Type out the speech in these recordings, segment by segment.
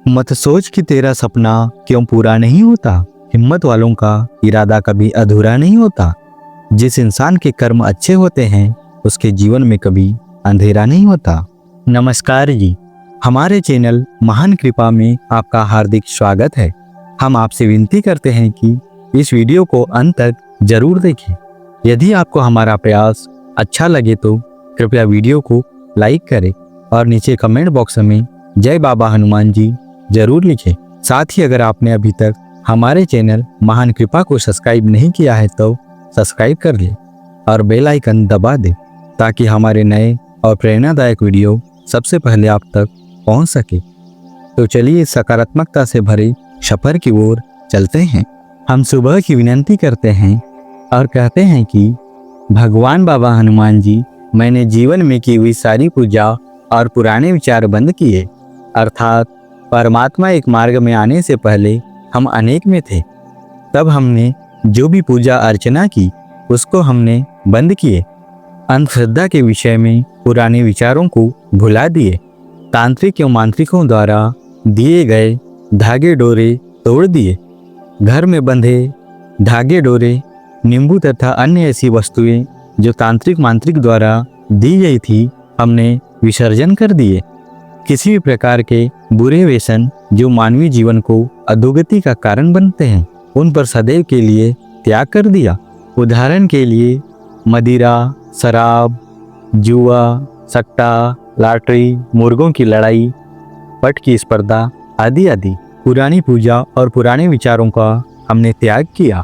मत सोच कि तेरा सपना क्यों पूरा नहीं होता। हिम्मत वालों का इरादा कभी अधूरा नहीं होता। जिस इंसान के कर्म अच्छे होते हैं उसके जीवन में कभी अंधेरा नहीं होता। नमस्कार जी, हमारे चैनल महान कृपा में आपका हार्दिक स्वागत है। हम आपसे विनती करते हैं कि इस वीडियो को अंत तक जरूर देखें। यदि आपको हमारा प्रयास अच्छा लगे तो कृपया वीडियो को लाइक करें और नीचे कमेंट बॉक्स में जय बाबा हनुमान जी जरूर लिखें। साथ ही अगर आपने अभी तक हमारे चैनल महान कृपा को सब्सक्राइब नहीं किया है तो सब्सक्राइब कर ले और बेल आइकन दबा दे ताकि हमारे नए और प्रेरणादायक वीडियो सबसे पहले आप तक पहुंच सके। तो चलिए इस सकारात्मकता से भरे सफर की ओर चलते हैं। हम सुबह की विनती करते हैं और कहते हैं कि भगवान बाबा हनुमान जी, मैंने जीवन में की हुई सारी पूजा और पुराने विचार बंद किए। अर्थात परमात्मा एक मार्ग में आने से पहले हम अनेक में थे। तब हमने जो भी पूजा अर्चना की उसको हमने बंद किए। अंधश्रद्धा के विषय में पुराने विचारों को भुला दिए। तांत्रिक एवं मांत्रिकों द्वारा दिए गए धागे डोरे तोड़ दिए। घर में बंधे धागे डोरे, नींबू तथा अन्य ऐसी वस्तुएं जो तांत्रिक मांत्रिक द्वारा दी गई थी हमने विसर्जन कर दिए। किसी भी प्रकार के बुरे व्यसन जो मानवीय जीवन को अधोगति का कारण बनते हैं उन पर सदैव के लिए त्याग कर दिया। उदाहरण के लिए मदिरा, शराब, जुआ, सट्टा, लॉटरी, मुर्गों की लड़ाई, पट की स्पर्धा आदि आदि पुरानी पूजा और पुराने विचारों का हमने त्याग किया।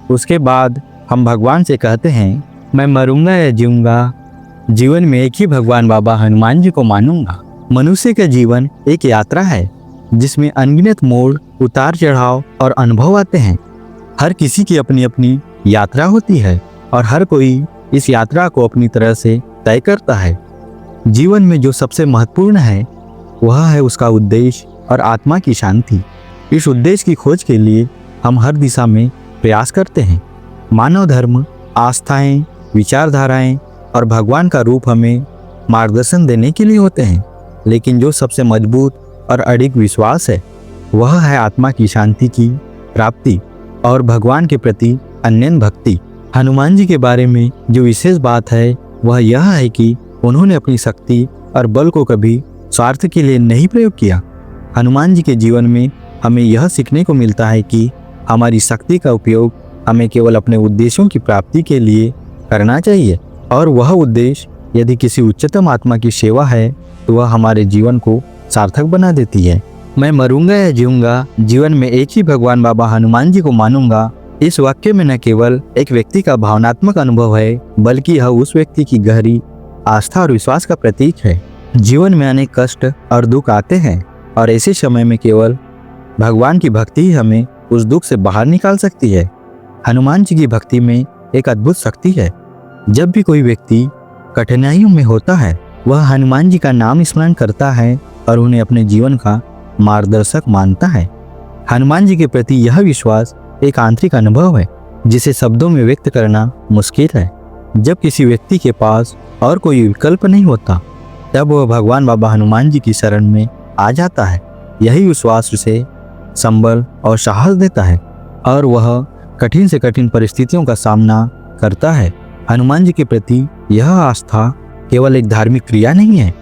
उसके बाद हम भगवान से कहते हैं, मैं मरूंगा या जीऊंगा, जीवन में एक ही भगवान बाबा हनुमान जी को मानूंगा। मनुष्य का जीवन एक यात्रा है जिसमें अनगिनत मोड़, उतार चढ़ाव और अनुभव आते हैं। हर किसी की अपनी अपनी यात्रा होती है और हर कोई इस यात्रा को अपनी तरह से तय करता है। जीवन में जो सबसे महत्वपूर्ण है वह है उसका उद्देश्य और आत्मा की शांति। इस उद्देश्य की खोज के लिए हम हर दिशा में प्रयास करते हैं। मानव धर्म, आस्थाएं, विचारधाराएं और भगवान का रूप हमें मार्गदर्शन देने के लिए होते हैं, लेकिन जो सबसे मजबूत और अडिग विश्वास है वह है आत्मा की शांति की प्राप्ति और भगवान के प्रति अनन्य भक्ति। हनुमान जी के बारे में जो विशेष बात है वह यह है कि उन्होंने अपनी शक्ति और बल को कभी स्वार्थ के लिए नहीं प्रयोग किया। हनुमान जी के जीवन में हमें यह सीखने को मिलता है कि हमारी शक्ति का उपयोग हमें केवल अपने उद्देश्यों की प्राप्ति के लिए करना चाहिए और वह उद्देश्य यदि किसी उच्चतम आत्मा की सेवा है तो वह हमारे जीवन को सार्थक बना देती है। मैं मरूंगा या जीऊंगा, जीवन में एक ही भगवान बाबा हनुमान जी को मानूंगा। इस वाक्य में न केवल एक व्यक्ति का भावनात्मक अनुभव है बल्कि यह उस व्यक्ति की गहरी आस्था और विश्वास का प्रतीक है। जीवन में अनेक कष्ट और दुख आते हैं और ऐसे समय में केवल भगवान की भक्ति ही हमें उस दुख से बाहर निकाल सकती है। हनुमान जी की भक्ति में एक अद्भुत शक्ति है। जब भी कोई व्यक्ति कठिनाइयों में होता है वह हनुमान जी का नाम स्मरण करता है और उन्हें अपने जीवन का मार्गदर्शक मानता है। हनुमान जी के प्रति यह विश्वास एक आंतरिक अनुभव है जिसे शब्दों में व्यक्त करना मुश्किल है। जब किसी व्यक्ति के पास और कोई विकल्प नहीं होता तब वह भगवान बाबा हनुमान जी की शरण में आ जाता है। यही विश्वास उसे संबल और साहस देता है और वह कठिन से कठिन परिस्थितियों का सामना करता है। हनुमान जी के प्रति यह आस्था केवल एक धार्मिक क्रिया नहीं है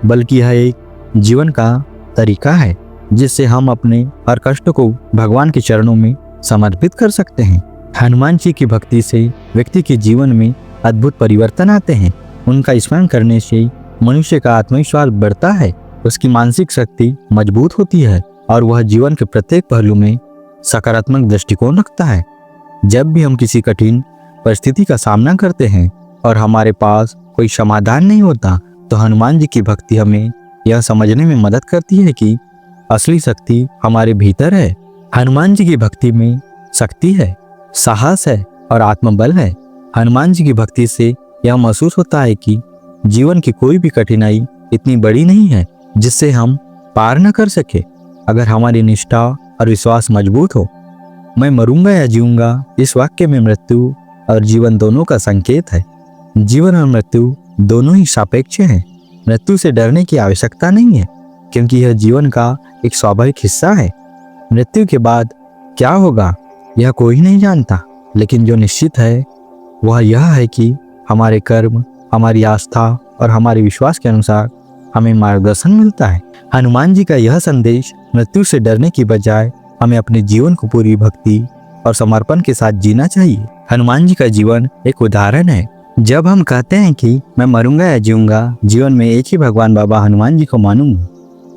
बल्कि यह एक जीवन का तरीका है जिससे हम अपने हर कष्ट को भगवान के चरणों में समर्पित कर सकते हैं। हनुमान जी की भक्ति से व्यक्ति के जीवन में अद्भुत परिवर्तन आते हैं। उनका स्मरण करने से मनुष्य का आत्मविश्वास बढ़ता है, उसकी मानसिक शक्ति मजबूत होती है और वह जीवन के प्रत्येक पहलू में सकारात्मक दृष्टिकोण रखता है। जब भी हम किसी कठिन परिस्थिति का सामना करते हैं और हमारे पास कोई समाधान नहीं होता तो हनुमान जी की भक्ति हमें यह समझने में मदद करती है कि असली शक्ति हमारे भीतर है। हनुमान जी की भक्ति में शक्ति है, साहस है और आत्मबल है। हनुमान जी की भक्ति से यह महसूस होता है कि जीवन की कोई भी कठिनाई इतनी बड़ी नहीं है जिससे हम पार न कर सके अगर हमारी निष्ठा और विश्वास मजबूत हो। मैं मरूंगा या जीऊंगा, इस वाक्य में मृत्यु और जीवन दोनों का संकेत है। जीवन और मृत्यु दोनों ही सापेक्ष हैं। मृत्यु से डरने की आवश्यकता नहीं है क्योंकि यह जीवन का एक स्वाभाविक हिस्सा है। मृत्यु के बाद क्या होगा यह कोई नहीं जानता, लेकिन जो निश्चित है वह यह है कि हमारे कर्म, हमारी आस्था और हमारे विश्वास के अनुसार हमें मार्गदर्शन मिलता है। हनुमान जी का यह संदेश मृत्यु से डरने की बजाय हमें अपने जीवन को पूरी भक्ति और समर्पण के साथ जीना चाहिए। हनुमान जी का जीवन एक उदाहरण है। जब हम कहते हैं कि मैं मरूंगा या जीऊंगा, जीवन में एक ही भगवान बाबा हनुमान जी को मानूंगा,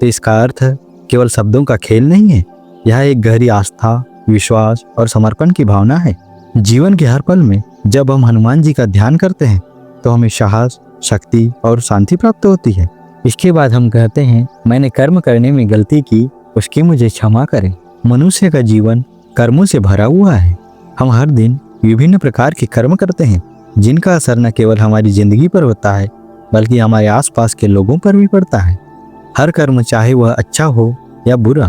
तो इसका अर्थ केवल शब्दों का खेल नहीं है। यह एक गहरी आस्था, विश्वास और समर्पण की भावना है। जीवन के हर पल में जब हम हनुमान जी का ध्यान करते हैं तो हमें साहस, शक्ति और शांति प्राप्त होती है। इसके बाद हम कहते हैं, मैंने कर्म करने में गलती की, उसकी मुझे क्षमा करें। मनुष्य का जीवन कर्मों से भरा हुआ है। हम हर दिन विभिन्न प्रकार के कर्म करते हैं, जिनका असर न केवल हमारी जिंदगी पर होता है बल्कि हमारे आसपास के लोगों पर भी पड़ता है। हर कर्म, चाहे वह अच्छा हो या बुरा,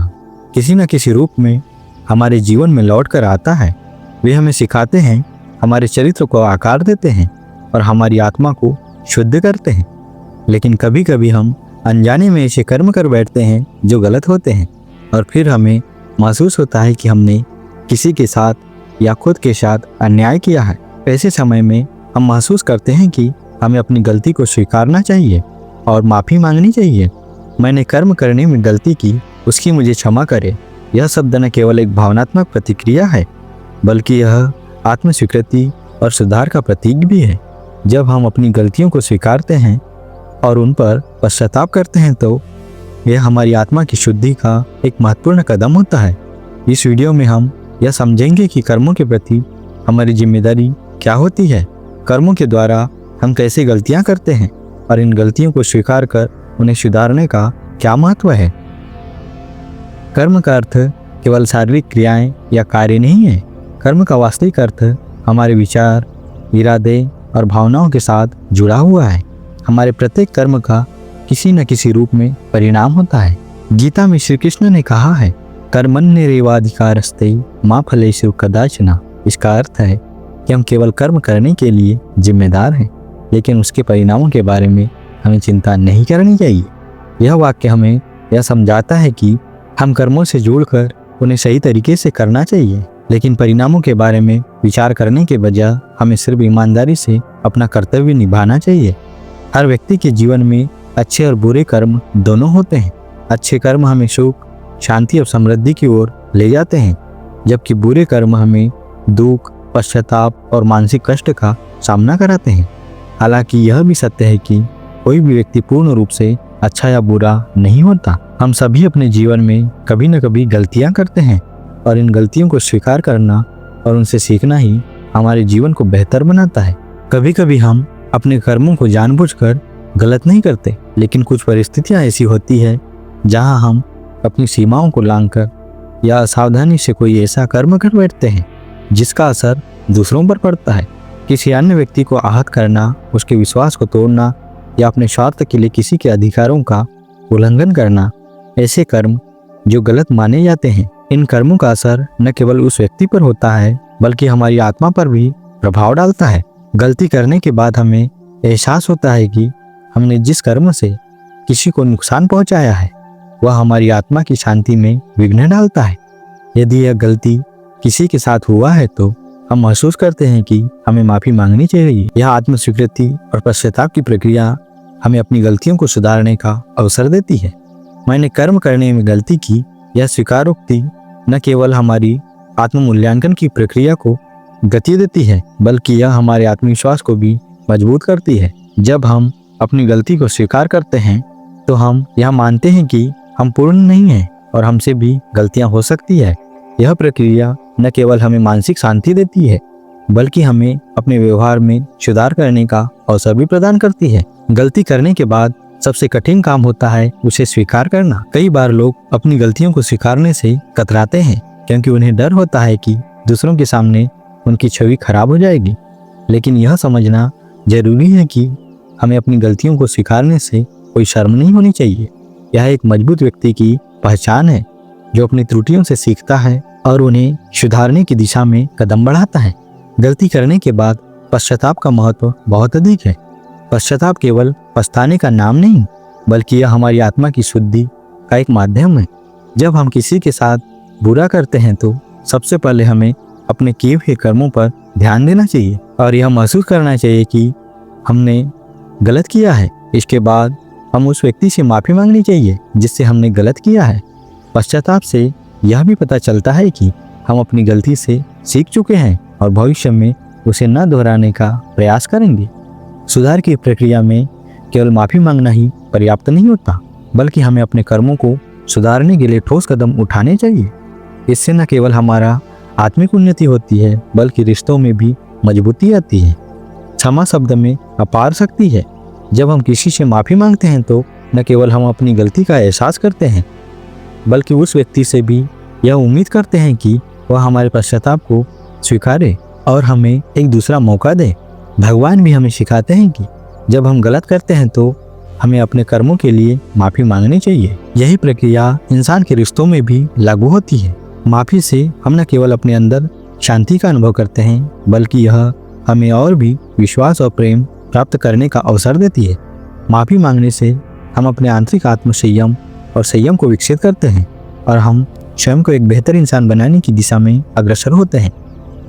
किसी न किसी रूप में हमारे जीवन में लौट कर आता है। वे हमें सिखाते हैं, हमारे चरित्र को आकार देते हैं और हमारी आत्मा को शुद्ध करते हैं। लेकिन कभी कभी हम अनजाने में ऐसे कर्म कर बैठते हैं जो गलत होते हैं, और फिर हमें महसूस होता है कि हमने किसी के साथ या खुद के साथ अन्याय किया है। ऐसे समय में हम महसूस करते हैं कि हमें अपनी गलती को स्वीकारना चाहिए और माफ़ी मांगनी चाहिए। मैंने कर्म करने में गलती की, उसकी मुझे क्षमा करे। यह शब्द न केवल एक भावनात्मक प्रतिक्रिया है बल्कि यह आत्मस्वीकृति और सुधार का प्रतीक भी है। जब हम अपनी गलतियों को स्वीकारते हैं और उन पर पश्चाताप करते हैं तो यह हमारी आत्मा की शुद्धि का एक महत्वपूर्ण कदम होता है। इस वीडियो में हम यह समझेंगे कि कर्मों के प्रति हमारी जिम्मेदारी क्या होती है, कर्मों के द्वारा हम कैसे गलतियां करते हैं और इन गलतियों को स्वीकार कर उन्हें सुधारने का क्या महत्व है। कर्म का अर्थ केवल शारीरिक क्रियाएं या कार्य नहीं है। कर्म का वास्तविक अर्थ हमारे विचार, इरादे और भावनाओं के साथ जुड़ा हुआ है। हमारे प्रत्येक कर्म का किसी न किसी रूप में परिणाम होता है। गीता में श्री कृष्ण ने कहा है, कर्मण्येवाधिकारस्ते मा फलेषु कदाचन। इसका अर्थ है कि हम केवल कर्म करने के लिए जिम्मेदार हैं, लेकिन उसके परिणामों के बारे में हमें चिंता नहीं करनी चाहिए। यह वाक्य हमें यह समझाता है कि हम कर्मों से जुड़कर उन्हें सही तरीके से करना चाहिए, लेकिन परिणामों के बारे में विचार करने के बजाय हमें सिर्फ ईमानदारी से अपना कर्तव्य निभाना चाहिए। हर व्यक्ति के जीवन में अच्छे और बुरे कर्म दोनों होते हैं। अच्छे कर्म हमें सुख, शांति और समृद्धि की ओर ले जाते हैं, जबकि बुरे कर्म हमें दुख, पश्चाताप और मानसिक कष्ट का सामना कराते हैं। हालांकि यह भी सत्य है कि कोई भी व्यक्ति पूर्ण रूप से अच्छा या बुरा नहीं होता। हम सभी अपने जीवन में कभी न कभी गलतियां करते हैं और इन गलतियों को स्वीकार करना और उनसे सीखना ही हमारे जीवन को बेहतर बनाता है। कभी कभी हम अपने कर्मों को जानबूझकर गलत नहीं करते, लेकिन कुछ परिस्थितियां ऐसी होती है जहां हम अपनी सीमाओं को लांघकर या असावधानी से कोई ऐसा कर्म कर बैठते हैं जिसका असर दूसरों पर पड़ता है। किसी अन्य व्यक्ति को आहत करना, उसके विश्वास को तोड़ना या अपने स्वार्थ के लिए किसी के अधिकारों का उल्लंघन करना, ऐसे कर्म जो गलत माने जाते हैं। इन कर्मों का असर न केवल उस व्यक्ति पर होता है बल्कि हमारी आत्मा पर भी प्रभाव डालता है। गलती करने के बाद हमें एहसास होता है कि हमने जिस कर्म से किसी को नुकसान पहुंचाया है वह हमारी आत्मा की शांति में विघ्न डालता है। यदि यह गलती किसी के साथ हुआ है तो हम महसूस करते हैं कि हमें माफ़ी मांगनी चाहिए। यह आत्मस्वीकृति और पश्चाताप की प्रक्रिया हमें अपनी गलतियों को सुधारने का अवसर देती है। मैंने कर्म करने में गलती की, यह स्वीकारोक्ति न केवल हमारी आत्म मूल्यांकन की प्रक्रिया को गति देती है बल्कि यह हमारे आत्मविश्वास को भी मजबूत करती है। जब हम अपनी गलती को स्वीकार करते हैं तो हम यह मानते हैं कि हम पूर्ण नहीं हैं और हमसे भी गलतियां हो सकती है। यह प्रक्रिया न केवल हमें मानसिक शांति देती है बल्कि हमें अपने व्यवहार में सुधार करने का अवसर भी प्रदान करती है। गलती करने के बाद सबसे कठिन काम होता है उसे स्वीकार करना। कई बार लोग अपनी गलतियों को स्वीकारने से कतराते हैं क्योंकि उन्हें डर होता है कि दूसरों के सामने उनकी छवि खराब हो जाएगी। लेकिन यह समझना जरूरी है कि हमें अपनी गलतियों को स्वीकारने से कोई शर्म नहीं होनी चाहिए। यह एक मजबूत व्यक्ति की पहचान है जो अपनी त्रुटियों से सीखता है और उन्हें सुधारने की दिशा में कदम बढ़ाता है। गलती करने के बाद पश्चाताप का महत्व बहुत अधिक है। पश्चाताप केवल पछताने का नाम नहीं बल्कि यह हमारी आत्मा की शुद्धि का एक माध्यम है। जब हम किसी के साथ बुरा करते हैं तो सबसे पहले हमें अपने किए हुए कर्मों पर ध्यान देना चाहिए और यह महसूस करना चाहिए कि हमने गलत किया है। इसके बाद हम उस व्यक्ति से माफ़ी मांगनी चाहिए जिससे हमने गलत किया है। पश्चाताप से यह भी पता चलता है कि हम अपनी गलती से सीख चुके हैं और भविष्य में उसे न दोहराने का प्रयास करेंगे। सुधार की प्रक्रिया में केवल माफ़ी मांगना ही पर्याप्त नहीं होता, बल्कि हमें अपने कर्मों को सुधारने के लिए ठोस कदम उठाने चाहिए। इससे न केवल हमारा आत्मिक उन्नति होती है, बल्कि रिश्तों में भी मजबूती आती है। क्षमा शब्द में अपार शक्ति है। जब हम किसी से माफ़ी मांगते हैं तो न केवल हम अपनी गलती का एहसास करते हैं, बल्कि उस व्यक्ति से भी यह उम्मीद करते हैं कि वह हमारे पश्चाताप को स्वीकारे और हमें एक दूसरा मौका दे। भगवान भी हमें सिखाते हैं कि जब हम गलत करते हैं तो हमें अपने कर्मों के लिए माफ़ी मांगनी चाहिए। यही प्रक्रिया इंसान के रिश्तों में भी लागू होती है। माफ़ी से हम न केवल अपने अंदर शांति का अनुभव करते हैं, बल्कि यह हमें और भी विश्वास और प्रेम प्राप्त करने का अवसर देती है। माफ़ी मांगने से हम अपने आंतरिक आत्म संयम और संयम को विकसित करते हैं और हम स्वयं को एक बेहतर इंसान बनाने की दिशा में अग्रसर होते हैं।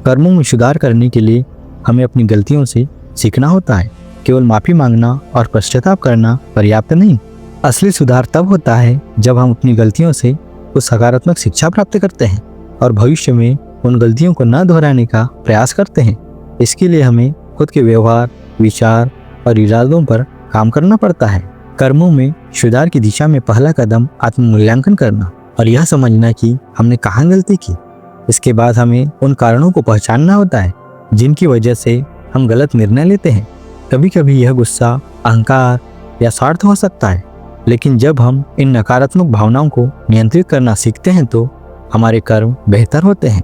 कर्मों में सुधार करने के लिए हमें अपनी गलतियों से सीखना होता है। केवल माफ़ी मांगना और पश्चाताप करना पर्याप्त नहीं। असली सुधार तब होता है जब हम अपनी गलतियों से कुछ सकारात्मक शिक्षा प्राप्त करते हैं और भविष्य में उन गलतियों को न दोहराने का प्रयास करते हैं। इसके लिए हमें खुद के व्यवहार, विचार और इरादों पर काम करना पड़ता है। कर्मों में सुधार की दिशा में पहला कदम आत्म-मूल्यांकन करना और यह समझना कि हमने कहाँ गलती की। इसके बाद हमें उन कारणों को पहचानना होता है जिनकी वजह से हम गलत निर्णय लेते हैं। कभी कभी यह गुस्सा, अहंकार या स्वार्थ हो सकता है, लेकिन जब हम इन नकारात्मक भावनाओं को नियंत्रित करना सीखते हैं तो हमारे कर्म बेहतर होते हैं।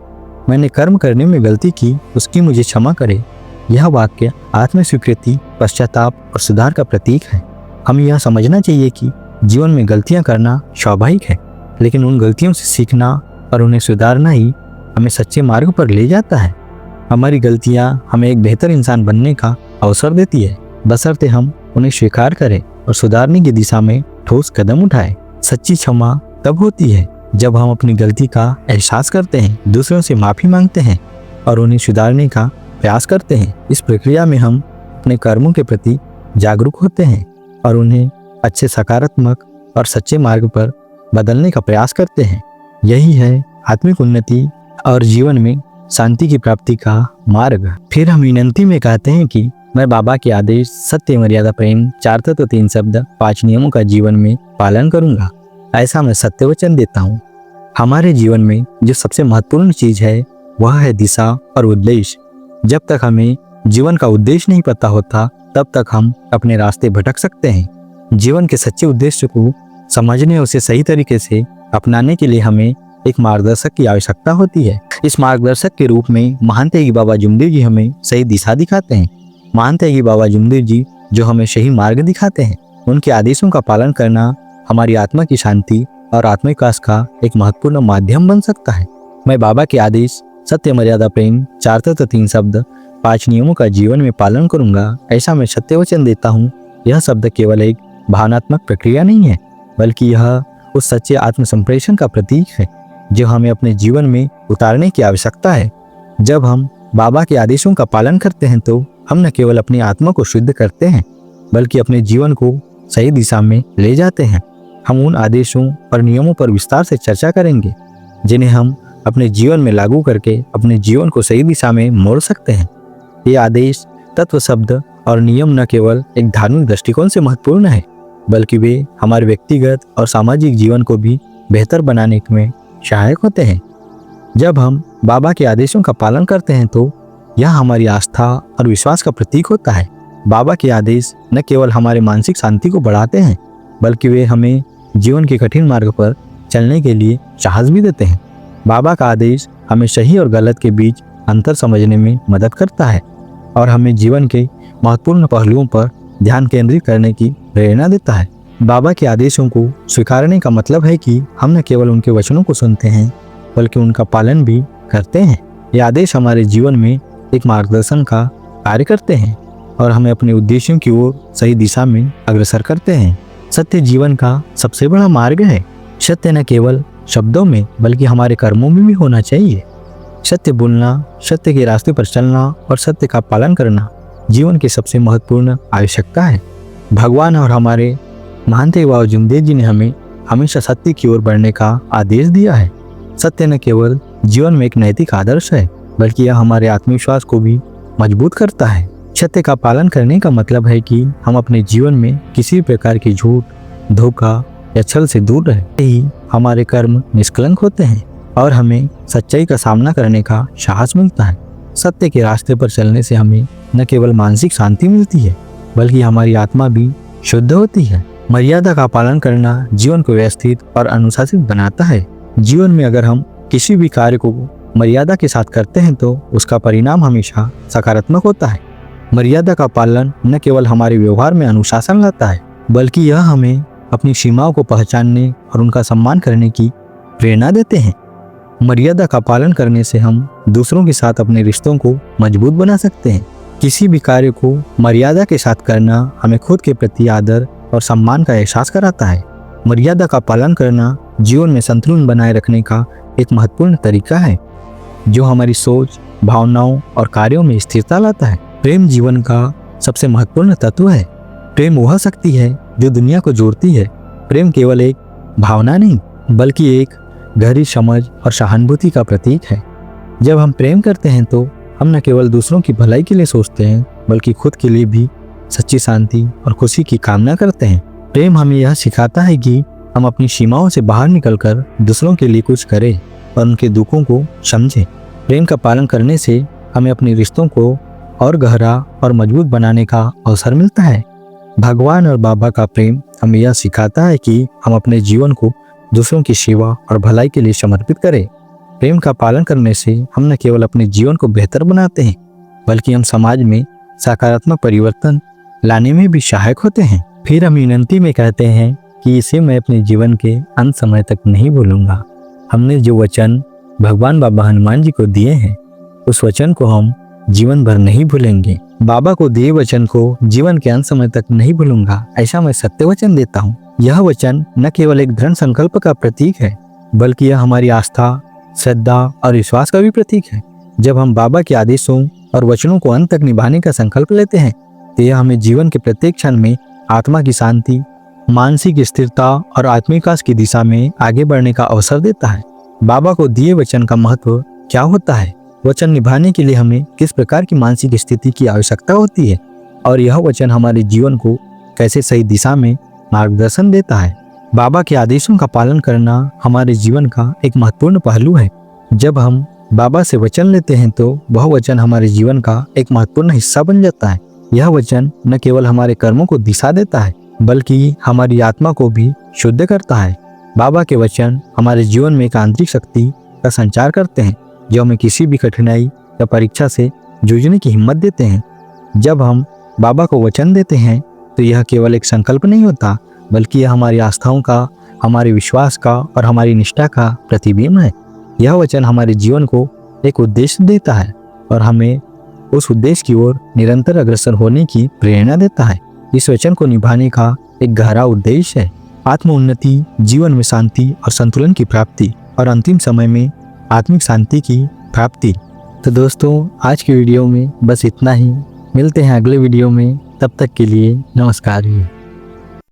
मैंने कर्म करने में गलती की, उसकी मुझे क्षमा करे। यह वाक्य आत्म स्वीकृति, पश्चाताप और सुधार का प्रतीक है। हमें यह समझना चाहिए कि जीवन में गलतियां करना स्वाभाविक है, लेकिन उन गलतियों से सीखना और उन्हें सुधारना ही हमें सच्चे मार्ग पर ले जाता है। हमारी गलतियां हमें एक बेहतर इंसान बनने का अवसर देती है, बशर्ते हम उन्हें स्वीकार करें और सुधारने की दिशा में ठोस कदम उठाएं। सच्ची क्षमा तब होती है जब हम अपनी गलती का एहसास करते हैं, दूसरों से माफ़ी मांगते हैं और उन्हें सुधारने का प्रयास करते हैं। इस प्रक्रिया में हम अपने कर्मों के प्रति जागरूक होते हैं और उन्हें अच्छे, सकारात्मक और सच्चे मार्ग पर बदलने का प्रयास करते हैं। यही है आत्मिक उन्नति और जीवन में शांति की प्राप्ति का मार्ग। फिर हम विनंती में कहते हैं कि मैं बाबा के आदेश, सत्य, मर्यादा, प्रेम, 4 तत्व, 3 शब्द, 5 नियमों का जीवन में पालन करूंगा। ऐसा मैं सत्य वचन देता हूँ। हमारे जीवन में जो सबसे महत्वपूर्ण चीज है वह है दिशा और उद्देश्य। जब तक हमें जीवन का उद्देश्य नहीं पता होता, तब तक हम अपने रास्ते भटक सकते हैं। जीवन के सच्चे उद्देश्य को समझने और उसे सही तरीके से अपनाने के लिए हमें एक मार्गदर्शक की आवश्यकता होती है। इस मार्गदर्शक के रूप में महान त्यागी बाबा जुमदेव जी हमें सही दिशा दिखाते हैं। महान त्यागी बाबा जुमदेव जी जो हमें सही मार्ग दिखाते हैं, उनके आदेशों का पालन करना हमारी आत्मा की शांति और आत्मविकास का एक महत्वपूर्ण माध्यम बन सकता है। मैं बाबा के आदेश, सत्य, मर्यादा, प्रेम, 4 तत्व, 3 शब्द, 5 नियमों का जीवन में पालन करूंगा। ऐसा मैं सत्य वचन देता हूँ। यह शब्द केवल एक भावनात्मक प्रक्रिया नहीं है, बल्कि यह उस सच्चे आत्म संप्रेषण का प्रतीक है जो हमें अपने जीवन में उतारने की आवश्यकता है। जब हम बाबा के आदेशों का पालन करते हैं तो हम न केवल अपनी आत्मा को शुद्ध करते हैं, बल्कि अपने जीवन को सही दिशा में ले जाते हैं। हम उन आदेशों और नियमों पर विस्तार से चर्चा करेंगे जिन्हें हम अपने जीवन में लागू करके अपने जीवन को सही दिशा में मोड़ सकते हैं। ये आदेश, तत्व, शब्द और नियम न केवल एक धार्मिक दृष्टिकोण से महत्वपूर्ण है, बल्कि वे हमारे व्यक्तिगत और सामाजिक जीवन को भी बेहतर बनाने में सहायक होते हैं। जब हम बाबा के आदेशों का पालन करते हैं तो यह हमारी आस्था और विश्वास का प्रतीक होता है। बाबा के आदेश न केवल हमारे मानसिक शांति को बढ़ाते हैं, बल्कि वे हमें जीवन के कठिन मार्ग पर चलने के लिए साहस भी देते हैं। बाबा का आदेश हमें सही और गलत के बीच अंतर समझने में मदद करता है और हमें जीवन के महत्वपूर्ण पहलुओं पर ध्यान केंद्रित करने की प्रेरणा देता है। बाबा के आदेशों को स्वीकारने का मतलब है कि हम न केवल उनके वचनों को सुनते हैं, बल्कि उनका पालन भी करते हैं। ये आदेश हमारे जीवन में एक मार्गदर्शन का कार्य करते हैं और हमें अपने उद्देश्यों की ओर सही दिशा में अग्रसर करते हैं। सत्य जीवन का सबसे बड़ा मार्ग है। सत्य न केवल शब्दों में बल्कि हमारे कर्मों में भी होना चाहिए। सत्य बोलना, सत्य के रास्ते पर चलना और सत्य का पालन करना जीवन की सबसे महत्वपूर्ण आवश्यकता है। भगवान और हमारे महान थे बाबा जुमदेव जी ने हमें हमेशा सत्य की ओर बढ़ने का आदेश दिया है। सत्य न केवल जीवन में एक नैतिक आदर्श है बल्कि यह हमारे आत्मविश्वास को भी मजबूत करता है। सत्य का पालन करने का मतलब है कि हम अपने जीवन में किसी प्रकार की झूठ, धोखा या छल से दूर रहते ही हमारे कर्म निष्कलंक होते हैं और हमें सच्चाई का सामना करने का साहस मिलता है। सत्य के रास्ते पर चलने से हमें न केवल मानसिक शांति मिलती है बल्कि हमारी आत्मा भी शुद्ध होती है। मर्यादा का पालन करना जीवन को व्यवस्थित और अनुशासित बनाता है। जीवन में अगर हम किसी भी कार्य को मर्यादा के साथ करते हैं तो उसका परिणाम हमेशा सकारात्मक होता है। मर्यादा का पालन न केवल हमारे व्यवहार में अनुशासन लाता है बल्कि यह हमें अपनी सीमाओं को पहचानने और उनका सम्मान करने की प्रेरणा देते हैं। मर्यादा का पालन करने से हम दूसरों के साथ अपने रिश्तों को मजबूत बना सकते हैं। किसी भी कार्य को मर्यादा के साथ करना हमें खुद के प्रति आदर और सम्मान का एहसास कराता है। मर्यादा का पालन करना जीवन में संतुलन बनाए रखने का एक महत्वपूर्ण तरीका है जो हमारी सोच, भावनाओं और कार्यों में स्थिरता लाता है। प्रेम जीवन का सबसे महत्वपूर्ण तत्व है। प्रेम वह शक्ति है जो दुनिया को जोड़ती है। प्रेम केवल एक भावना नहीं बल्कि एक गहरी समझ और सहानुभूति का प्रतीक है। जब हम प्रेम करते हैं तो हम न केवल दूसरों की भलाई के लिए सोचते हैं बल्कि खुद के लिए भी सच्ची शांति और खुशी की कामना करते हैं। प्रेम हमें यह सिखाता है कि हम अपनी सीमाओं से बाहर निकलकर दूसरों के लिए कुछ करें और उनके दुखों को समझें। प्रेम का पालन करने से हमें अपने रिश्तों को और गहरा और मजबूत बनाने का अवसर मिलता है। भगवान और बाबा का प्रेम हमें यह सिखाता है कि हम अपने जीवन को दूसरों की सेवा और भलाई के लिए समर्पित करें। प्रेम का पालन करने से हम न केवल अपने जीवन को बेहतर बनाते हैं बल्कि हम समाज में सकारात्मक परिवर्तन लाने में भी सहायक होते हैं। फिर हम विनती में कहते हैं कि इसे मैं अपने जीवन के अंत समय तक नहीं भूलूंगा। हमने जो वचन भगवान बाबा हनुमान जी को दिए हैं उस वचन को हम जीवन भर नहीं भूलेंगे। बाबा को दिए वचन को जीवन के अंत समय तक नहीं भूलूंगा, ऐसा मैं सत्य वचन देता हूँ। यह वचन न केवल एक दृढ़ संकल्प का प्रतीक है बल्कि यह हमारी आस्था, श्रद्धा और विश्वास का भी प्रतीक है। जब हम बाबा के आदेशों और वचनों को अंत तक निभाने का संकल्प लेते हैं तो यह हमें जीवन के प्रत्येक क्षण में आत्मा की शांति, मानसिक स्थिरता और आत्मविकास की दिशा में आगे बढ़ने का अवसर देता है। बाबा को दिए वचन का महत्व क्या होता है, वचन निभाने के लिए हमें किस प्रकार की मानसिक स्थिति की आवश्यकता होती है और यह वचन हमारे जीवन को कैसे सही दिशा में मार्गदर्शन देता है। बाबा के आदेशों का पालन करना हमारे जीवन का एक महत्वपूर्ण पहलू है। जब हम बाबा से वचन लेते हैं तो वह वचन हमारे जीवन का एक महत्वपूर्ण हिस्सा बन जाता है। यह वचन न केवल हमारे कर्मों को दिशा देता है बल्कि हमारी आत्मा को भी शुद्ध करता है। बाबा के वचन हमारे जीवन में एक आंतरिक शक्ति का संचार करते हैं जो हमें किसी भी कठिनाई या परीक्षा से जूझने की हिम्मत देते हैं। जब हम बाबा को वचन देते हैं तो यह केवल एक संकल्प नहीं होता बल्कि यह हमारी आस्थाओं का, हमारे विश्वास का और हमारी निष्ठा का प्रतिबिंब है। यह वचन हमारे जीवन को एक उद्देश्य देता है और हमें उस उद्देश्य की ओर निरंतर अग्रसर होने की प्रेरणा देता है। इस वचन को निभाने का एक गहरा उद्देश्य है आत्म उन्नति, जीवन में शांति और संतुलन की प्राप्ति और अंतिम समय में आत्मिक शांति की प्राप्ति। तो दोस्तों, आज की वीडियो में बस इतना ही। मिलते हैं अगले वीडियो में, तब तक के लिए नमस्कार।